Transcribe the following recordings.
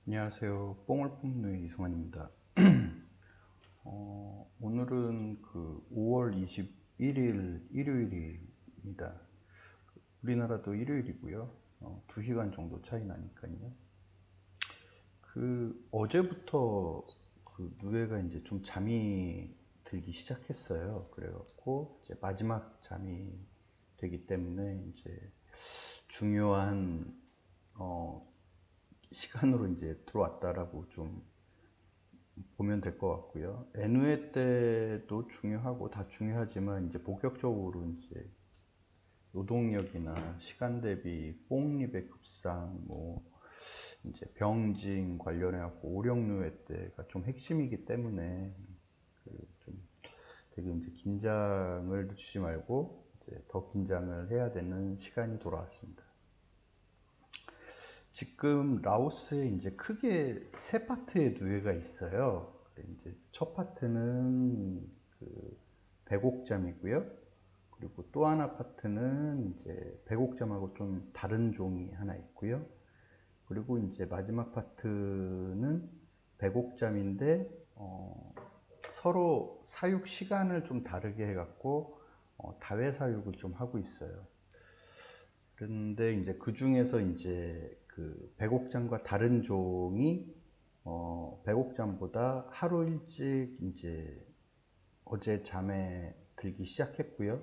안녕하세요. 뽕을 뽑는 이승환입니다. 오늘은 5월 21일 일요일입니다. 우리나라도 일요일이고요. 2시간 정도 차이 나니까요. 어제부터 누에가 이제 좀 잠이 들기 시작했어요. 그래갖고 이제 마지막 잠이 되기 때문에 이제 중요한 시간으로 이제 들어왔다라고 좀 보면 될 것 같고요. N회 때도 중요하고 다 중요하지만 이제 본격적으로 이제 노동력이나 시간 대비 뽕립의 급상, 뭐 이제 병진 관련해 갖고 오령누회 때가 좀 핵심이기 때문에 좀 되게 이제 긴장을 늦추지 말고 이제 더 긴장을 해야 되는 시간이 돌아왔습니다. 지금 라오스에 이제 크게 세 파트의 누회가 있어요. 이제 첫 파트는 백옥잠이고요. 그리고 또 하나 파트는 이제 백옥잠하고 좀 다른 종이 하나 있고요. 그리고 이제 마지막 파트는 백옥잠인데 서로 사육 시간을 좀 다르게 해갖고 다회 사육을 좀 하고 있어요. 그런데 이제 그 중에서 이제 백옥잠과 다른 종이 백옥잠보다 하루 일찍 이제 어제 잠에 들기 시작했고요.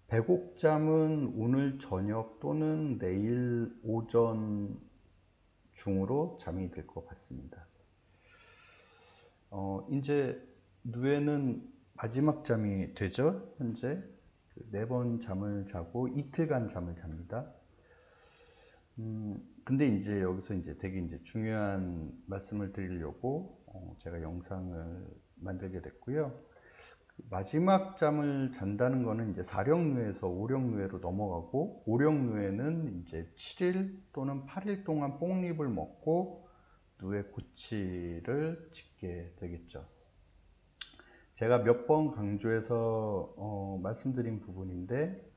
백옥잠은 오늘 저녁 또는 내일 오전 중으로 잠이 들 것 같습니다. 이제 누에는 마지막 잠이 되죠. 현재 4번 잠을 자고 이틀간 잠을 잡니다. 근데 이제 여기서 이제 되게 이제 중요한 말씀을 드리려고 제가 영상을 만들게 됐고요. 마지막 잠을 잔다는 거는 이제 사령누에서 오령누에로 넘어가고, 오령누에는 이제 7일 또는 8일 동안 뽕잎을 먹고 누에 고치를 짓게 되겠죠. 제가 몇 번 강조해서 말씀드린 부분인데,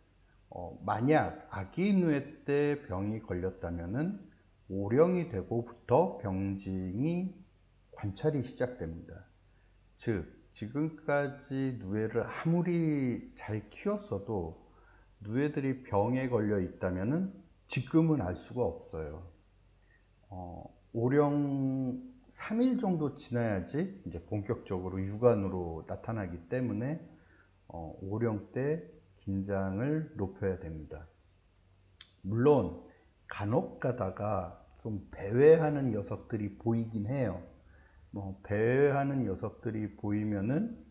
만약 아기 누에 때 병이 걸렸다면은 오령이 되고부터 병징이 관찰이 시작됩니다. 즉 지금까지 누에를 아무리 잘 키웠어도 누에들이 병에 걸려 있다면은 지금은 알 수가 없어요. 오령 3일 정도 지나야지 이제 본격적으로 육안으로 나타나기 때문에 오령 때 긴장을 높여야 됩니다. 물론 간혹 가다가 좀 배회하는 녀석들이 보이긴 해요. 배회하는 녀석들이 보이면은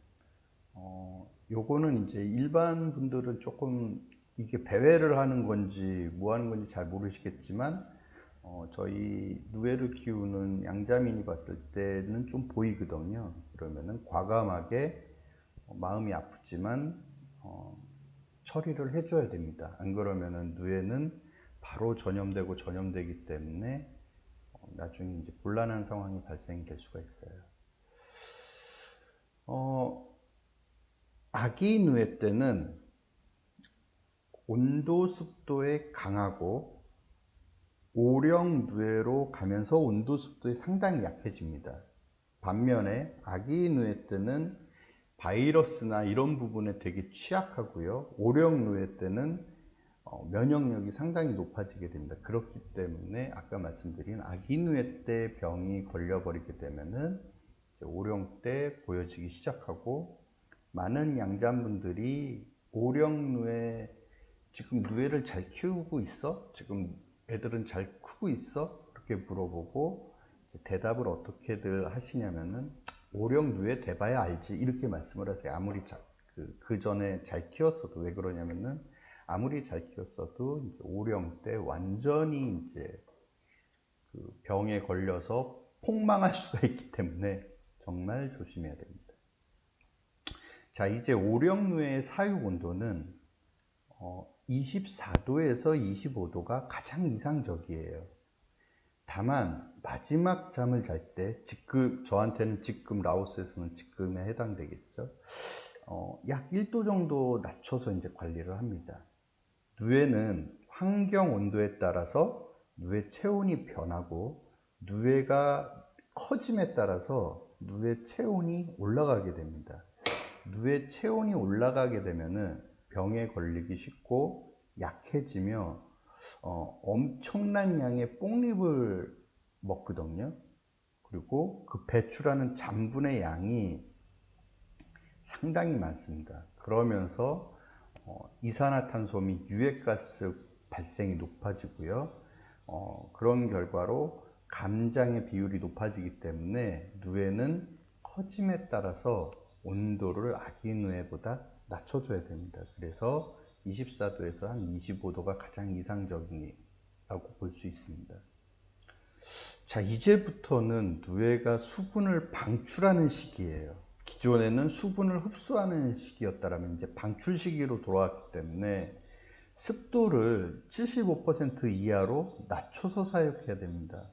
요거는 이제 일반 분들은 조금 이게 배회를 하는 건지 뭐 하는 건지 잘 모르시겠지만 저희 누에를 키우는 양자민이 봤을 때는 좀 보이거든요. 그러면은 과감하게 마음이 아프지만 처리를 해줘야 됩니다. 안 그러면은 누에는 바로 전염되기 때문에 나중에 이제 곤란한 상황이 발생될 수가 있어요. 아기 누에 때는 온도 습도에 강하고 오령 누에로 가면서 온도 습도에 상당히 약해집니다. 반면에 아기 누에 때는 바이러스나 이런 부분에 되게 취약하고요. 오령 누에 때는 면역력이 상당히 높아지게 됩니다. 그렇기 때문에 아까 말씀드린 아기 누에 때 병이 걸려버리게 되면은 오령 때 보여지기 시작하고, 많은 양자분들이 오령 누에 지금 누에를 잘 키우고 있어? 지금 애들은 잘 크고 있어? 그렇게 물어보고 대답을 어떻게들 하시냐면은 오령 누에 돼봐야 알지 이렇게 말씀을 하세요. 아무리 그 전에 잘 키웠어도. 왜 그러냐면은 아무리 잘 키웠어도 이제 오령 때 완전히 이제 병에 걸려서 폭망할 수가 있기 때문에 정말 조심해야 됩니다. 자, 이제 오령누의 사육 온도는 24도에서 25도가 가장 이상적이에요. 다만 마지막 잠을 잘 때, 저한테는 지금 라오스에서는 지금에 해당되겠죠. 약 1도 정도 낮춰서 이제 관리를 합니다. 누에는 환경 온도에 따라서 누에 체온이 변하고 누에가 커짐에 따라서 누에 체온이 올라가게 됩니다. 누에 체온이 올라가게 되면은 병에 걸리기 쉽고 약해지며 엄청난 양의 뽕잎을 먹거든요. 그리고 그 배출하는 잔분의 양이 상당히 많습니다. 그러면서 이산화탄소 및 유해가스 발생이 높아지고요. 그런 결과로 감장의 비율이 높아지기 때문에 누에는 커짐에 따라서 온도를 아기 누에보다 낮춰줘야 됩니다. 그래서 24도에서 한 25도가 가장 이상적이라고 볼 수 있습니다. 자, 이제부터는 누에가 수분을 방출하는 시기예요. 기존에는 수분을 흡수하는 시기였다면 이제 방출 시기로 돌아왔기 때문에 습도를 75% 이하로 낮춰서 사용해야 됩니다.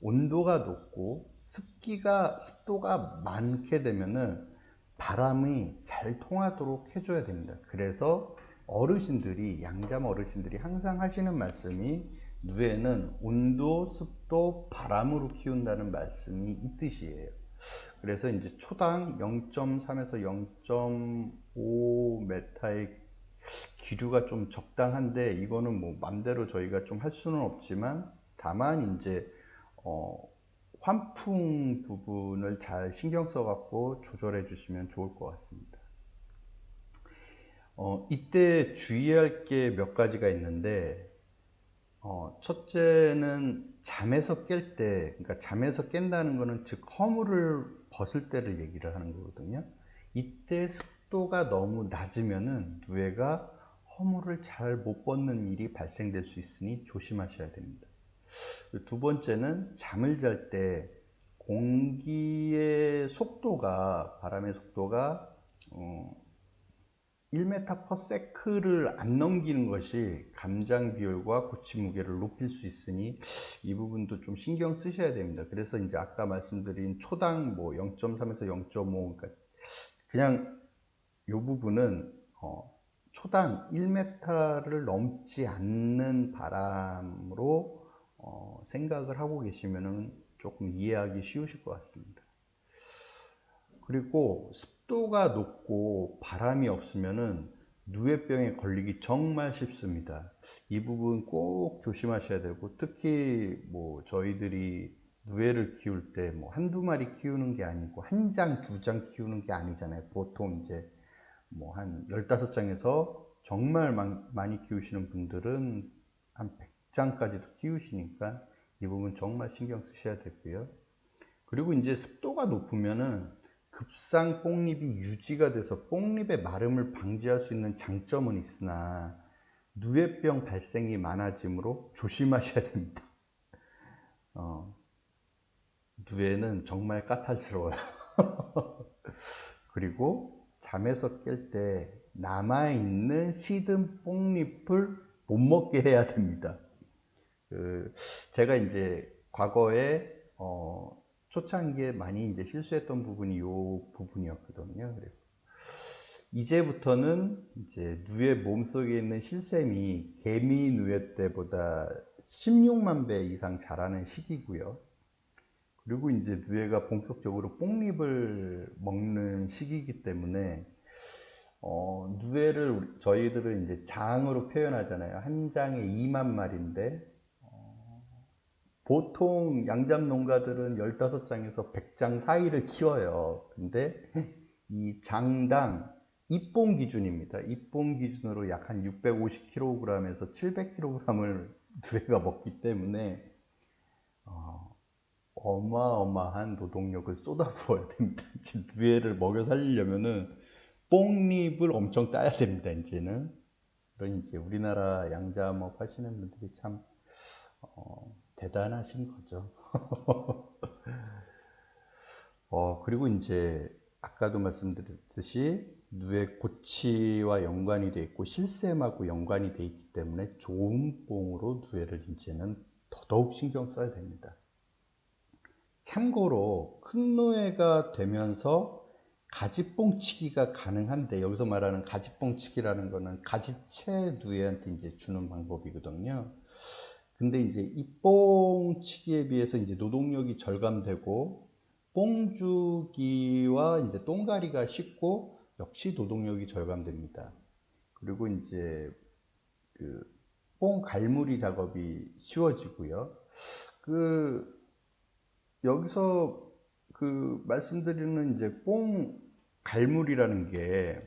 온도가 높고 습도가 많게 되면은 바람이 잘 통하도록 해줘야 됩니다. 그래서 양잠 어르신들이 항상 하시는 말씀이 누에는 온도, 습도, 바람으로 키운다는 말씀이 이 뜻이에요. 그래서 이제 초당 0.3에서 0.5 메타의 기류가 좀 적당한데, 이거는 뭐 맘대로 저희가 좀 할 수는 없지만, 다만 이제 환풍 부분을 잘 신경 써 갖고 조절해 주시면 좋을 것 같습니다. 이때 주의할 게 몇 가지가 있는데, 첫째는 잠에서 깰 때, 그러니까 잠에서 깬다는 거는 즉 허물을 벗을 때를 얘기를 하는 거거든요. 이때 습도가 너무 낮으면은 누에가 허물을 잘 못 벗는 일이 발생될 수 있으니 조심하셔야 됩니다. 두 번째는 잠을 잘 때 공기의 속도가, 바람의 속도가 1m/s를 안 넘기는 것이 감장 비율과 고치 무게를 높일 수 있으니 이 부분도 좀 신경 쓰셔야 됩니다. 그래서 이제 아까 말씀드린 초당 뭐 0.3에서 0.5, 그러니까 그냥 이 부분은 초당 1m를 넘지 않는 바람으로 생각을 하고 계시면은 조금 이해하기 쉬우실 것 같습니다. 그리고 습도가 높고 바람이 없으면은 누에병에 걸리기 정말 쉽습니다. 이 부분 꼭 조심하셔야 되고, 특히 뭐 저희들이 누에를 키울 때 뭐 한두 마리 키우는 게 아니고 한 장, 두 장 키우는 게 아니잖아요. 보통 이제 뭐 한 15장에서 정말 많이 키우시는 분들은 한 100장까지도 키우시니까 이 부분 정말 신경 쓰셔야 되고요. 그리고 이제 습도가 높으면은 급상 뽕잎이 유지가 돼서 뽕잎의 마름을 방지할 수 있는 장점은 있으나 누에병 발생이 많아지므로 조심하셔야 됩니다. 누에는 정말 까탈스러워요. 그리고 잠에서 깰 때 남아있는 시든 뽕잎을 못 먹게 해야 됩니다. 제가 이제 과거에 초창기에 많이 이제 실수했던 부분이 이 부분이었거든요. 그래서 이제부터는 이제 누에 몸속에 있는 실샘이 개미 누에 때보다 16만 배 이상 자라는 시기고요. 그리고 이제 누에가 본격적으로 뽕잎을 먹는 시기이기 때문에 누에를 저희들은 이제 장으로 표현하잖아요. 한 장에 2만 마리인데 보통 양잡 농가들은 15장에서 100장 사이를 키워요. 근데 이 장당 입봉 기준입니다. 입봉 기준으로 약 한 650kg에서 700kg을 누에가 먹기 때문에 어마어마한 노동력을 쏟아부어야 됩니다. 누에를 먹여 살리려면은 뽕잎을 엄청 따야 됩니다. 이제는. 그런 이제 우리나라 양자업 하시는 분들이 참 대단하신 거죠. 그리고 이제 아까도 말씀드렸듯이 누에 고치와 연관이 되어 있고 실샘하고 연관이 되어 있기 때문에 좋은 뽕으로 누에를 이제는 더더욱 신경 써야 됩니다. 참고로 큰 누에가 되면서 가지뽕치기가 가능한데, 여기서 말하는 가지뽕치기라는 거는 가지채 누에한테 이제 주는 방법이거든요. 근데 이제 이 뽕치기에 비해서 이제 노동력이 절감되고 뽕주기와 이제 똥가리가 쉽고 역시 노동력이 절감됩니다. 그리고 이제 그 뽕갈무리 작업이 쉬워지고요. 그 여기서 그 말씀드리는 이제 뽕갈무리라는 게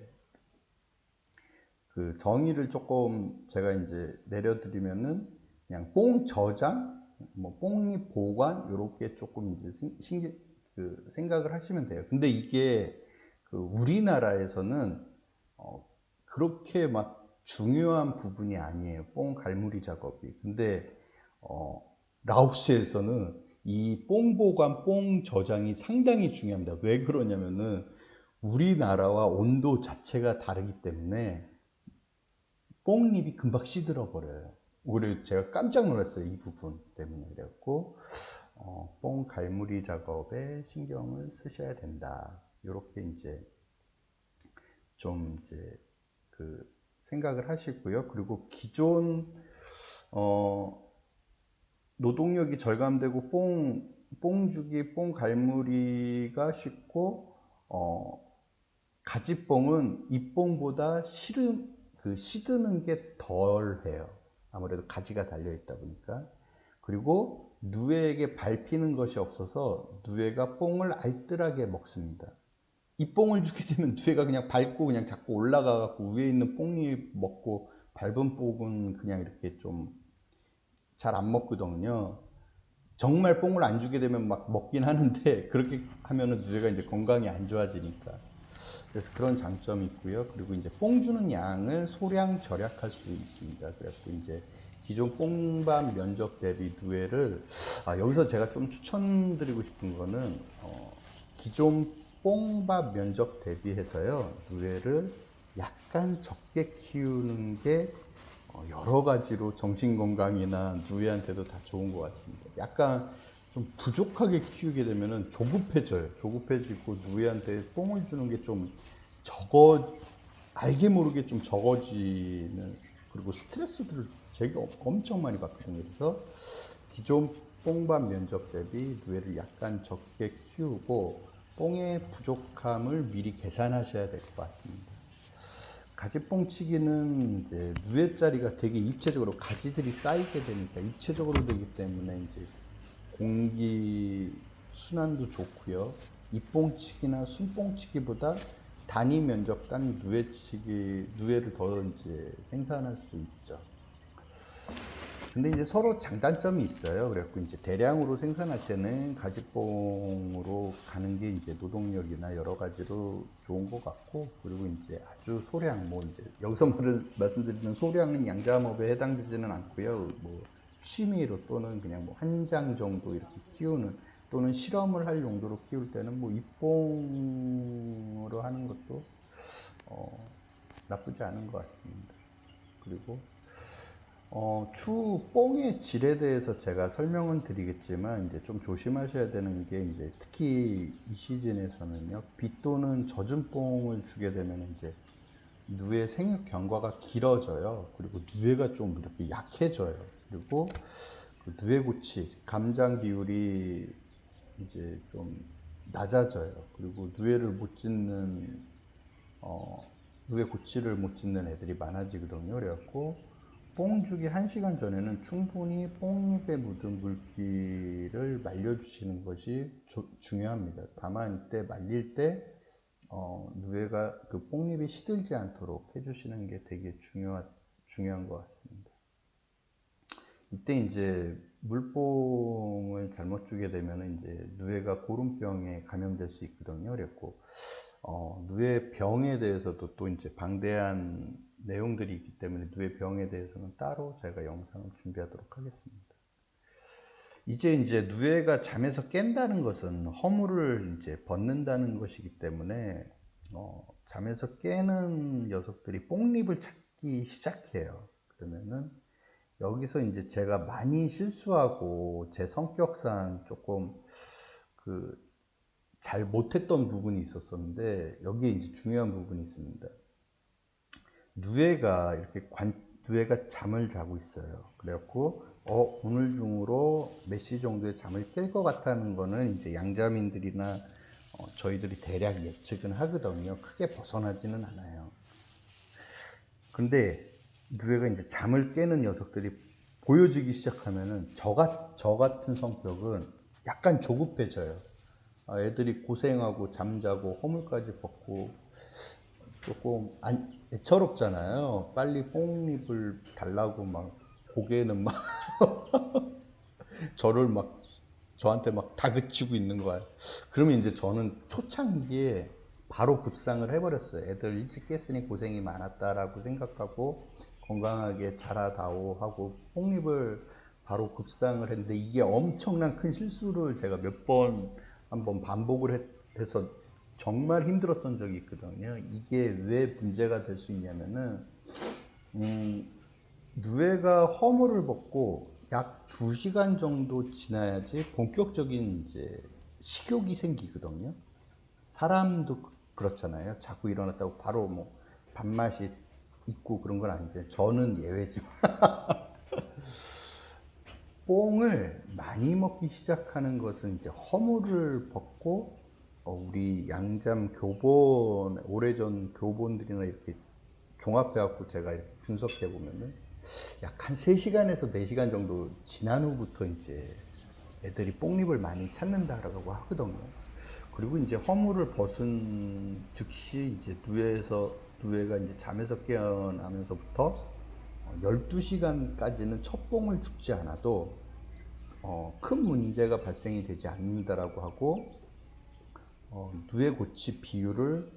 그 정의를 조금 제가 이제 내려드리면은 그냥 뽕 저장, 뭐 뽕잎 보관 요렇게 조금 이제 생각을 하시면 돼요. 근데 이게 그 우리나라에서는 그렇게 막 중요한 부분이 아니에요. 뽕 갈무리 작업이. 근데 라오스에서는 이 뽕 보관, 뽕 저장이 상당히 중요합니다. 왜 그러냐면은 우리나라와 온도 자체가 다르기 때문에 뽕잎이 금방 시들어 버려요. 오히려 제가 깜짝 놀랐어요. 이 부분 때문에. 그래갖고 뽕 갈무리 작업에 신경을 쓰셔야 된다. 이렇게 이제 좀 이제 그 생각을 하시고요. 그리고 기존 노동력이 절감되고 뽕주기, 뽕갈무리가 쉽고 가지뽕은 잎뽕보다 시드는 게 덜해요. 아무래도 가지가 달려있다 보니까. 그리고 누에에게 밟히는 것이 없어서 누에가 뽕을 알뜰하게 먹습니다. 이 뽕을 주게 되면 누에가 그냥 밟고 그냥 자꾸 올라가 갖고 위에 있는 뽕잎 먹고 밟은 뽕은 그냥 이렇게 좀 잘 안 먹거든요. 정말 뽕을 안 주게 되면 막 먹긴 하는데 그렇게 하면은 누에가 이제 건강이 안 좋아지니까. 그래서 그런 장점이 있고요. 그리고 이제 뽕 주는 양을 소량 절약할 수 있습니다. 그래서 이제 기존 뽕밥 면적 대비 누에를 여기서 제가 좀 추천드리고 싶은 거는 기존 뽕밥 면적 대비해서요 누에를 약간 적게 키우는 게 여러 가지로 정신 건강이나 누에한테도 다 좋은 것 같습니다. 약간 좀 부족하게 키우게 되면은 조급해져요. 조급해지고 누에한테 뽕을 주는 게 좀 알게 모르게 좀 적어지는, 그리고 스트레스들을 제가 엄청 많이 받거든요. 그래서 기존 뽕밥 면적 대비 누에를 약간 적게 키우고 뽕의 부족함을 미리 계산하셔야 될 것 같습니다. 가지뽕치기는 이제 누에자리가 되게 입체적으로 가지들이 쌓이게 되니까 입체적으로 되기 때문에 이제 공기 순환도 좋고요. 잎뽕치기나 순뽕치기보다 단위 면적 단 누에를 더 이제 생산할 수 있죠. 근데 이제 서로 장단점이 있어요. 그래갖고 이제 대량으로 생산할 때는 가지뽕으로 가는 게 이제 노동력이나 여러 가지로 좋은 것 같고, 그리고 이제 아주 소량, 뭐 이제 여기서 말씀드리는 소량은 양자업에 해당되지는 않고요. 뭐 취미로 또는 그냥 뭐 한 장 정도 이렇게 키우는, 또는 실험을 할 용도로 키울 때는 뭐 잎뽕으로 하는 것도 나쁘지 않은 것 같습니다. 그리고 추후 뽕의 질에 대해서 제가 설명은 드리겠지만 이제 좀 조심하셔야 되는 게 이제 특히 이 시즌에서는요, 비 또는 젖은 뽕을 주게 되면 이제 누에 생육 경과가 길어져요. 그리고 누에가 좀 이렇게 약해져요. 그리고 그 누에 고치 감장 비율이 이제 좀 낮아져요. 그리고 누에 고치를 못 짓는 애들이 많아지거든요. 그래갖고 뽕 주기 1시간 전에는 충분히 뽕잎에 묻은 물기를 말려주시는 것이 중요합니다. 다만 이때 말릴 때 누에가 그 뽕잎이 시들지 않도록 해주시는 게 되게 중요한 것 같습니다. 이때 이제 물뽕을 잘못 주게 되면 이제 누에가 고름병에 감염될 수 있거든요. 그랬고 누에 병에 대해서도 또 이제 방대한 내용들이 있기 때문에 누에 병에 대해서는 따로 제가 영상을 준비하도록 하겠습니다. 이제 누에가 잠에서 깬다는 것은 허물을 이제 벗는다는 것이기 때문에 잠에서 깨는 녀석들이 뽕잎을 찾기 시작해요. 그러면은 여기서 이제 제가 많이 실수하고 제 성격상 조금 잘 못했던 부분이 있었었는데, 여기에 이제 중요한 부분이 있습니다. 누에가 잠을 자고 있어요. 그래갖고 오늘 중으로 몇 시 정도에 잠을 깰 것 같다는 거는 이제 양자민들이나 저희들이 대략 예측은 하거든요. 크게 벗어나지는 않아요. 근데 누에가 이제 잠을 깨는 녀석들이 보여지기 시작하면은 저 같은 성격은 약간 조급해져요. 애들이 고생하고 잠자고 허물까지 벗고 조금 애처롭잖아요. 빨리 뽕잎을 달라고 막 고개는 막 저를 막 저한테 막 다그치고 있는 거야. 그러면 이제 저는 초창기에 바로 급상을 해버렸어요. 애들 일찍 깼으니 고생이 많았다라고 생각하고 건강하게 자라다오 하고 뽕잎을 바로 급상을 했는데 이게 엄청난 큰 실수를 제가 몇 번 한번 반복을 해서 정말 힘들었던 적이 있거든요. 이게 왜 문제가 될 수 있냐면은 누에가 허물을 벗고 약 2시간 정도 지나야지 본격적인 이제 식욕이 생기거든요. 사람도 그렇잖아요. 자꾸 일어났다고 바로 뭐 밥맛이 있고 그런 건 아니죠. 저는 예외지만 뽕을 많이 먹기 시작하는 것은 이제 허물을 벗고 우리 양잠 교본 오래전 교본들이나 이렇게 종합해갖고 제가 이렇게 분석해 보면은 약 한 3시간에서 4시간 정도 지난 후부터 이제 애들이 뽕잎을 많이 찾는다라고 하거든요. 그리고 이제 허물을 벗은 즉시 이제 누에가 이제 잠에서 깨어나면서부터 12시간까지는 첫 뽕을 죽지 않아도 큰 문제가 발생이 되지 않는다라고 하고 누에고치 비율을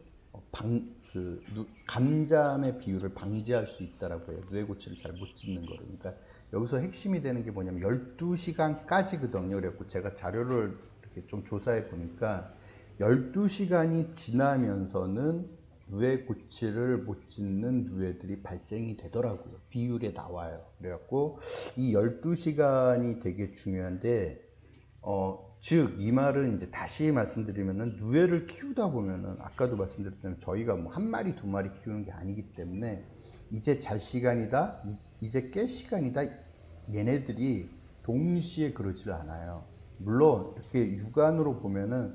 감잠의 비율을 방지할 수 있다라고 해요. 누에고치를 잘 못 짓는 거를. 그러니까 여기서 핵심이 되는 게 뭐냐면 12시간까지거든요. 그래갖고 제가 자료를 이렇게 좀 조사해 보니까 12시간이 지나면서는 누에고치를 못 짓는 누에들이 발생이 되더라고요. 비율에 나와요. 그래갖고 이 12시간이 되게 중요한데 즉, 이 말은 이제 다시 말씀드리면은, 누에를 키우다 보면은, 아까도 말씀드렸지만, 저희가 뭐 한 마리, 두 마리 키우는 게 아니기 때문에, 이제 잘 시간이다, 이제 깰 시간이다, 얘네들이 동시에 그러질 않아요. 물론, 이렇게 육안으로 보면은,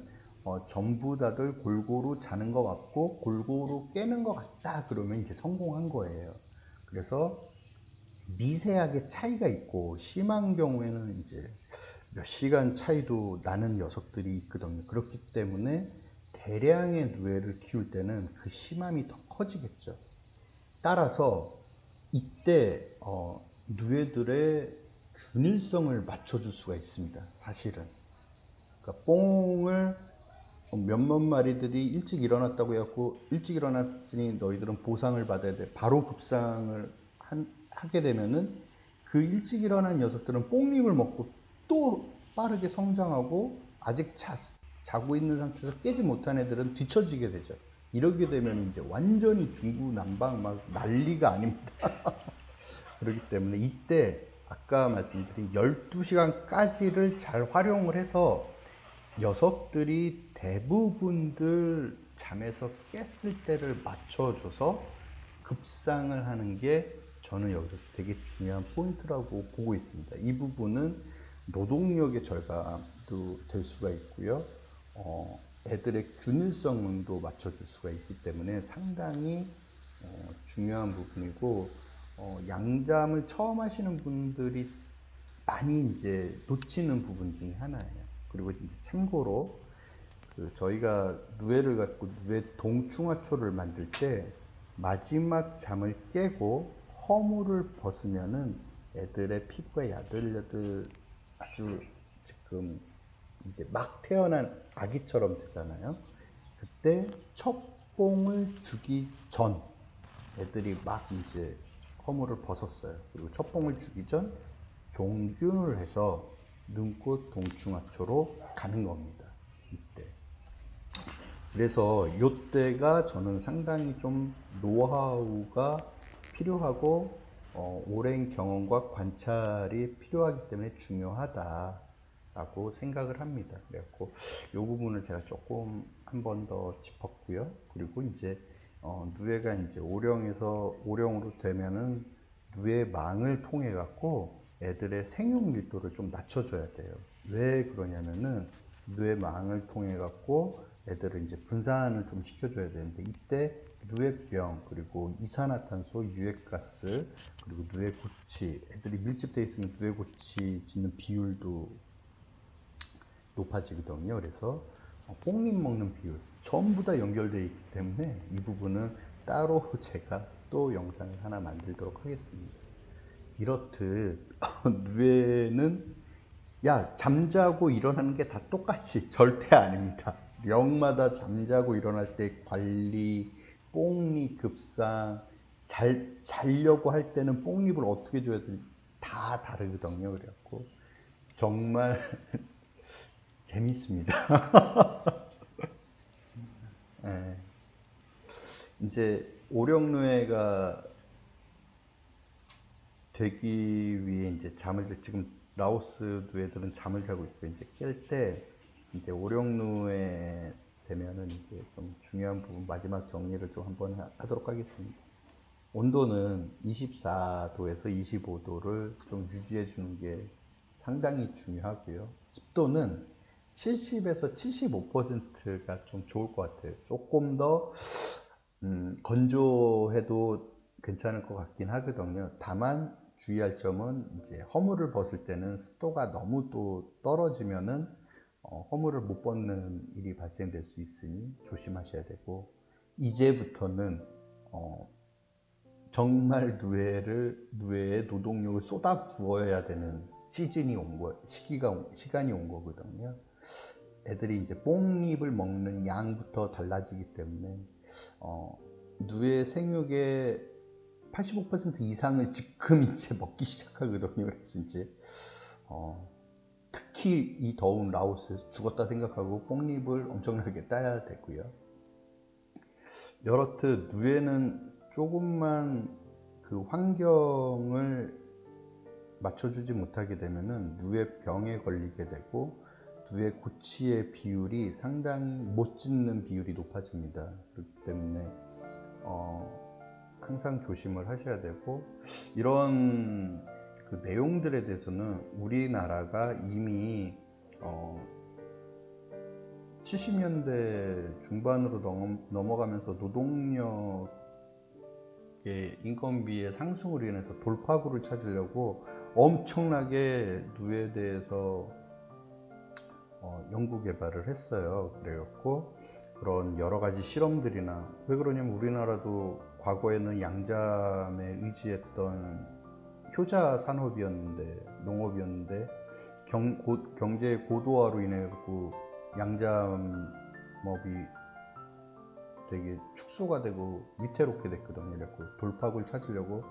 전부 다들 골고루 자는 것 같고, 골고루 깨는 것 같다, 그러면 이제 성공한 거예요. 그래서, 미세하게 차이가 있고, 심한 경우에는 이제, 몇 시간 차이도 나는 녀석들이 있거든요. 그렇기 때문에 대량의 누에를 키울 때는 그 심함이 더 커지겠죠. 따라서 이때 누에들의 균일성을 맞춰줄 수가 있습니다. 사실은. 그러니까 뽕을 몇몇 마리들이 일찍 일어났다고 해갖고 일찍 일어났으니 너희들은 보상을 받아야 돼. 바로 급상을 하게 되면은 그 일찍 일어난 녀석들은 뽕잎을 먹고 또 빠르게 성장하고 아직 자고 있는 상태에서 깨지 못한 애들은 뒤처지게 되죠. 이러게 되면 이제 완전히 중구난방 막 난리가 아닙니다. 그렇기 때문에 이때 아까 말씀드린 12시간까지를 잘 활용을 해서 녀석들이 대부분들 잠에서 깼을 때를 맞춰줘서 급상을 하는 게 저는 여기서 되게 중요한 포인트라고 보고 있습니다. 이 부분은 노동력의 절감도 될 수가 있고요. 애들의 균일성도 맞춰줄 수가 있기 때문에 상당히 중요한 부분이고, 양잠을 처음 하시는 분들이 많이 이제 놓치는 부분 중에 하나예요. 그리고 이제 참고로 저희가 누에를 갖고 누에 동충하초를 만들 때 마지막 잠을 깨고 허물을 벗으면은 애들의 피부가 야들야들 아주 지금 이제 막 태어난 아기처럼 되잖아요. 그때 첫 봉을 주기 전 애들이 막 이제 허물을 벗었어요. 그리고 첫 봉을 주기 전 종균을 해서 눈꽃 동충하초로 가는 겁니다. 이때. 그래서 이때가 저는 상당히 좀 노하우가 필요하고 오랜 경험과 관찰이 필요하기 때문에 중요하다라고 생각을 합니다. 그래갖고 이 부분을 제가 조금 한 번 더 짚었고요. 그리고 이제 누에가 이제 오령으로 되면은 누에 망을 통해 갖고 애들의 생육 밀도를 좀 낮춰줘야 돼요. 왜 그러냐면은 누에망을 통해 갖고 애들을 이제 분산을 좀 시켜줘야 되는데, 이때 누에병, 그리고 이산화탄소, 유해가스, 그리고 누에고치, 애들이 밀집되어 있으면 누에고치 짓는 비율도 높아지거든요. 그래서 뽕잎 먹는 비율 전부 다 연결되어 있기 때문에 이 부분은 따로 제가 또 영상을 하나 만들도록 하겠습니다. 이렇듯 뇌는 야 잠자고 일어나는 게 다 똑같이 절대 아닙니다. 역마다 잠자고 일어날 때 관리, 뽕잎 급상, 자려고 할 때는 뽕잎을 어떻게 줘야 될지 다 다르거든요. 그래갖고 정말 재밌습니다. 예. 이제 오령누에가 되기 위해 이제 지금 라오스 누에들은 잠을 자고 있고, 이제 깰 때 이제 오령누에 되면은 이제 좀 중요한 부분 마지막 정리를 좀 한번 하도록 하겠습니다. 온도는 24도에서 25도를 좀 유지해 주는 게 상당히 중요하고요. 습도는 70에서 75%가 좀 좋을 것 같아요. 조금 더 건조해도 괜찮을 것 같긴 하거든요. 다만 주의할 점은 이제 허물을 벗을 때는 습도가 너무 또 떨어지면은 허물을 못 벗는 일이 발생될 수 있으니 조심하셔야 되고, 이제부터는 정말 누에에 노동력을 쏟아 부어야 되는 시간이 온 거거든요. 애들이 이제 뽕잎을 먹는 양부터 달라지기 때문에 누에 생육의 85% 이상을 지금 이제 먹기 시작하거든요. 그래서 이제 특히 이 더운 라오스에서 죽었다 생각하고 뽕잎을 엄청나게 따야 되고요. 여렇듯 누에는 조금만 그 환경을 맞춰주지 못하게 되면은 누에병에 걸리게 되고, 누에고치의 비율이 상당히 못 짓는 비율이 높아집니다. 그렇기 때문에 항상 조심을 하셔야 되고, 이런 그 내용들에 대해서는 우리나라가 이미 70년대 중반으로 넘어가면서 노동력의 인건비의 상승으로 인해서 돌파구를 찾으려고 엄청나게 누에 대해서 연구 개발을 했어요. 그래갖고 그런 여러 가지 실험들이나, 왜 그러냐면 우리나라도 과거에는 양잠에 의지했던 효자 산업이었는데, 농업이었는데 경제의 고도화로 인해 갖고 양잠업이 되게 축소가 되고 위태롭게 됐거든요. 그래서 돌파구를 찾으려고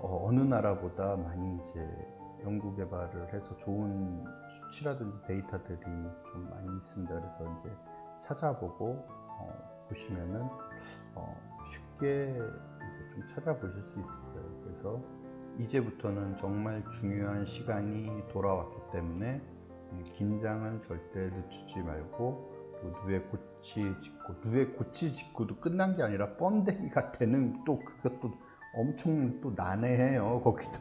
어느 나라보다 많이 이제 연구 개발을 해서 좋은 수치라든지 데이터들이 좀 많이 있습니다. 그래서 이제 찾아보고 보시면은 쉽게 이제 좀 찾아보실 수 있을 거예요. 그래서 이제부터는 정말 중요한 시간이 돌아왔기 때문에 긴장은 절대 늦추지 말고, 또 누에 고치 직구도 끝난 게 아니라 번데기가 되는, 또 그것도 엄청 또 난해해요. 거기도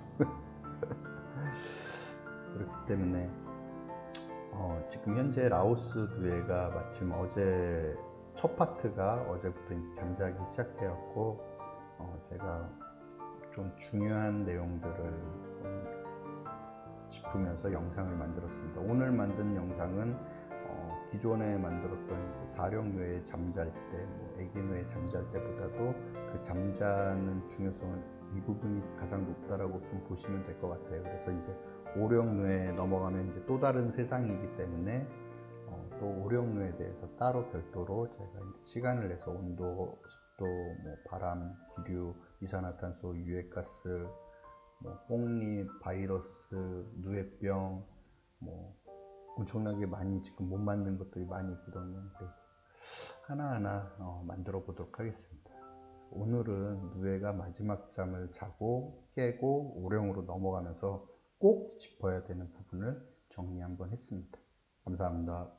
그렇기 때문에 지금 현재 라오스 누에가 마침 어제 첫 파트가 어제부터 이제 잠자기 시작해갖고 제가 좀 중요한 내용들을 좀 짚으면서 영상을 만들었습니다. 오늘 만든 영상은 기존에 만들었던 사령누에 잠잘 때, 애기누에 잠잘 때보다도 그 잠자는 중요성은 이 부분이 가장 높다라고 좀 보시면 될 것 같아요. 그래서 이제 오령누에 넘어가면 이제 또 다른 세상이기 때문에 또 오령누에 대해서 따로 별도로 제가 이제 시간을 내서 온도, 습도, 바람, 기류, 이산화탄소, 유해가스, 뽕잎, 바이러스, 누에병, 엄청나게 많이 지금 못 만든 것들이 많이 있거든요. 그래서 하나하나 만들어 보도록 하겠습니다. 오늘은 누에가 마지막 잠을 자고 깨고 오령으로 넘어가면서 꼭 짚어야 되는 부분을 정리 한번 했습니다. 감사합니다.